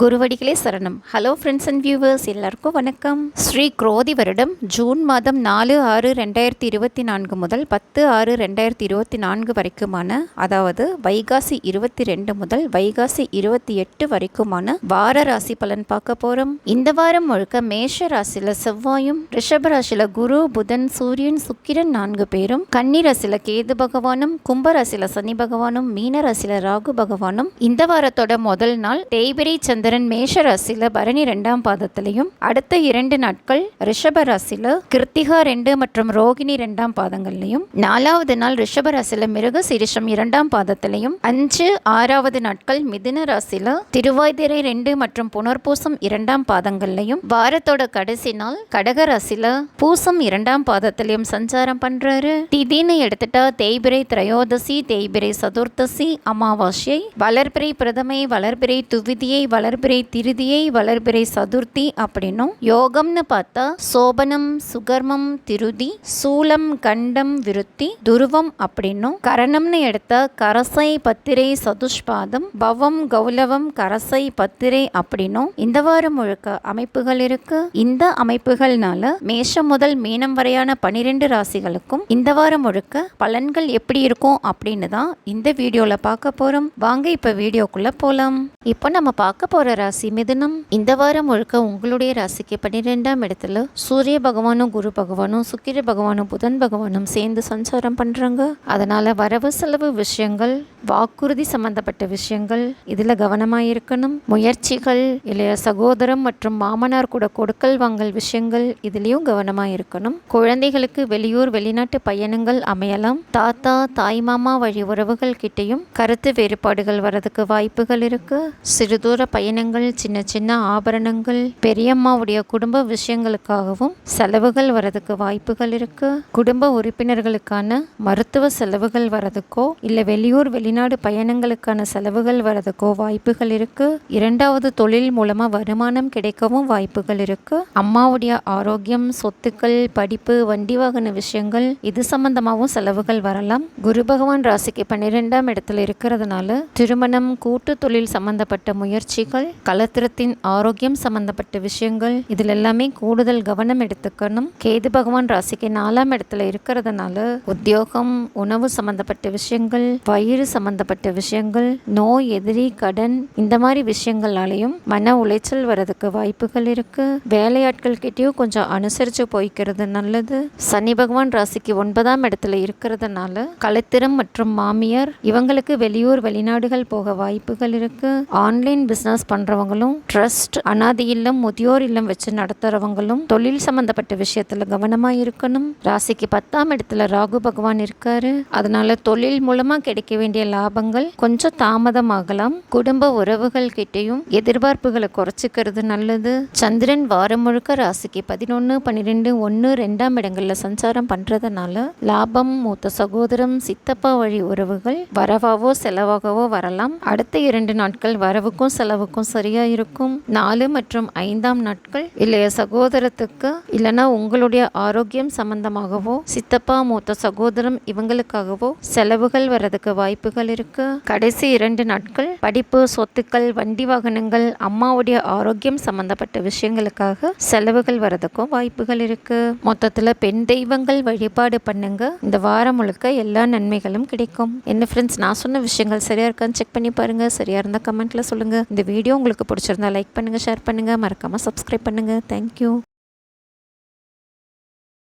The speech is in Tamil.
குருவடிகளே சரணம். ஹலோ ஃப்ரெண்ட்ஸ் அண்ட் வியூவர்ஸ், எல்லாருக்கும் வணக்கம். ஸ்ரீ குரோதி வருடம் ஜூன் மாதம் 4/6/2024 முதல் 10/6/2024 வரைக்குமான, அதாவது வைகாசி 22 முதல் வைகாசி 28 வரைக்குமான வார ராசி பலன் பார்க்க போகிறோம். இந்த வாரம் முழுக்க மேஷ ராசியில் செவ்வாயும், ரிஷப ராசியில் குரு, புதன், சூரியன், சுக்கிரன் 4 பேரும், கன்னி ராசியில் கேது பகவானும், கும்ப ராசியில் சனி பகவானும், மீன ராசியில் ராகு பகவானும் இந்த வாரத்தோட முதல் நாள் தேய்பிரை சந்திரன் மேஷ ராசியில பரணி 2ஆம் பாதத்திலையும், அடுத்த 2 நாட்கள் ரிஷப ராசியில கிருத்திகா 2 மற்றும் ரோகிணி 2ஆம் பாதங்கள்லையும், 4வது நாள் ரிஷப ராசியில மிருக சீரிஷம் 2ஆம் பாதத்திலையும், 5, 6வது நாட்கள் மிதுன ராசியில திருவாய்திரை 2 மற்றும் புனர்பூசம் 2ஆம் பாதங்கள்லையும், வாரத்தோட கடைசி நாள் கடக ராசியில பூசம் 2ஆம் பாதத்திலையும் சஞ்சாரம் பண்றாரு. திதின்னு எடுத்துட்டா தேய்பிரை திரையோதசி, தேய்பிரை சதுர்த்தசி, அமாவாசை, வளர்பிறை பிரதமை, வளர்பிறை துவிதியை, வளர்பிறை திருதியை, வளர்பிறை சதுர்த்தி அப்படின்னும், யோகம்னு பார்த்தா சோபனம், சுகர்மம், திருதி, சூலம், கண்டம், விருத்தி, துருவம் அப்படின்னும், கரணம்னு எடுத்தா கரசை, பத்திரை, சதுஷ்பாதம், பவம், கௌலவம், கரசை, பத்திரை அப்படின்னும் இந்த வாரம் முழுக்க அமைப்புகள் இருக்கு. இந்த அமைப்புகள்னால மேஷம் முதல் மீனம் வரையான 12 ராசிகளுக்கும் இந்த வாரம் முழுக்க பலன்கள் எப்படி இருக்கும் அப்படின்னு தான் இந்த வீடியோல பார்க்க போறோம். வாங்க இப்ப வீடியோக்குள்ள போலாம். இப்போ நம்ம பார்க்க போற ராசி மிதுனம். இந்த வாரம் முழுக்க உங்களுடைய ராசிக்கு 12ஆம் இடத்துல சூரிய பகவானும், குரு பகவானும், சுக்கிர பகவானும், புதன் பகவானும் சேர்ந்து சஞ்சாரம் பண்றாங்க. அதனால வரவு செலவு விஷயங்கள், வாக்குறுதி சம்பந்தப்பட்ட விஷயங்கள் இதுல கவனமா இருக்கணும். முயற்சிகள், இளைய சகோதரம் மற்றும் மாமனார் கூட கொடுக்கல் வாங்கல் விஷயங்கள் இதுலயும் கவனமா இருக்கணும். குழந்தைகளுக்கு வெளியூர் வெளிநாட்டு பயணங்கள் அமையலாம். தாத்தா, தாய் மாமா வழி உறவுகள் கிட்டையும் கருத்து வேறுபாடுகள் வரதுக்கு வாய்ப்புகள் இருக்கு. சிறுதூர பயணங்கள், சின்ன சின்ன ஆபரணங்கள், பெரியம்மாவுடைய குடும்ப விஷயங்களுக்காகவும் செலவுகள் வரதுக்கு வாய்ப்புகள் இருக்கு. குடும்ப உறுப்பினர்களுக்கான மருத்துவ செலவுகள் வரதுக்கோ இல்ல வெளியூர் வெளிநாடு பயணங்களுக்கான செலவுகள் வரதுக்கோ வாய்ப்புகள் இருக்கு. 2வது தொழில் மூலமா வருமானம் கிடைக்கவும் வாய்ப்புகள் இருக்கு. அம்மாவுடைய ஆரோக்கியம், சொத்துக்கள், படிப்பு, வண்டி வாகன விஷயங்கள் இது சம்பந்தமாகவும் செலவுகள் வரலாம். குரு பகவான் ராசிக்கு 12ஆம் இடத்துல இருக்கிறதுனால திருமணம், கூட்டு தொழில் சம்பந்தப்பட்ட முயற்சிகள், களத்திரத்தின் ஆரோக்கியம் சம்பந்தப்பட்ட விஷயங்கள் இதுல எல்லாமே கூடுதல் கவனம் எடுத்துக்கணும். கேது பகவான் ராசிக்கு 4ஆம் இடத்துல இருக்கிறதுனால உத்தியோகம், உணவு சம்பந்தப்பட்ட விஷயங்கள், வயிறு சம்பந்தப்பட்ட விஷயங்கள், நோய், எதிரி, கடன் இந்த மாதிரி விஷயங்களாலையும் மன உளைச்சல் வரதுக்கு வாய்ப்புகள் இருக்கு. வேலையாட்கள் கிட்டயும் கொஞ்சம் அனுசரிச்சு போய்க்கிறது நல்லது. சனி பகவான் ராசிக்கு 9ஆம் இடத்துல இருக்கிறதுனால களத்திரம் மற்றும் மாமியார் இவங்களுக்கு வெளியூர் வெளிநாடுகள் போக வாய்ப்புகள் இருக்கு. ஆன்லைன் பிசினஸ் பண்றவங்களும், ட்ரஸ்ட், அனாதை இல்லம், முதியோர் இல்லம் வச்சு நடத்துறவங்களும் தொழில் சம்பந்தப்பட்ட விஷயத்துல கவனமா இருக்கணும். ராசிக்கு 10ஆம் இடத்துல ராகு பகவான் இருக்காரு. அதனால தொழில் மூலமா கிடைக்க வேண்டிய லாபங்கள் கொஞ்சம் தாமதமாகலாம். குடும்ப உறவுகள் கிட்டையும் எதிர்பார்ப்புகளை குறைச்சிக்கிறது நல்லது. சந்திரன் வாரம் முழுக்க ராசிக்கு 11, 12, 1, 2ஆம் இடங்கள்ல சஞ்சாரம் பண்றதுனால லாபம், மூத்த சகோதரம், சித்தப்பா வழி உறவுகள் வரவாவோ செலவாகவோ வரலாம். அடுத்த 2 நாட்கள் வரவுக்கும் செலவுக்கும் சரியா இருக்கும். 4 மற்றும் 5ஆம் நாட்கள் இல்லைய சகோதரத்துக்கு இல்லைன்னா உங்களுடைய ஆரோக்கியம் சம்பந்தமாகவோ, சித்தப்பா, மூத்த சகோதரம் இவங்களுக்காகவோ செலவுகள் வரதுக்கு வாய்ப்புகள் இருக்கு. கடைசி 2 நாட்கள் படிப்பு, சொத்துக்கள், வண்டி வாகனங்கள், அம்மாவுடைய ஆரோக்கியம் சம்பந்தப்பட்ட விஷயங்களுக்காக செலவுகள் வரதுக்கும் வாய்ப்புகள் இருக்கு. மொத்தத்துல பெண் தெய்வங்கள் வழிபாடு பண்ணுங்க. இந்த வாரம் முழுக்க எல்லா நன்மைகளும் கிடைக்கும். என்ன ஃப்ரெண்ட்ஸ், நான் சொன்ன விஷயங்கள் சரியா இருக்கான்னு செக் பண்ணி பாருங்க. சரியா இருந்தா கமெண்ட்ல சொல்லுங்க. இந்த வீடியோ உங்களுக்கு பிடிச்சிருந்தா லைக் பண்ணுங்க, ஷேர் பண்ணுங்க, மறக்காம சப்ஸ்கிரைப் பண்ணுங்க. தேங்க்யூ.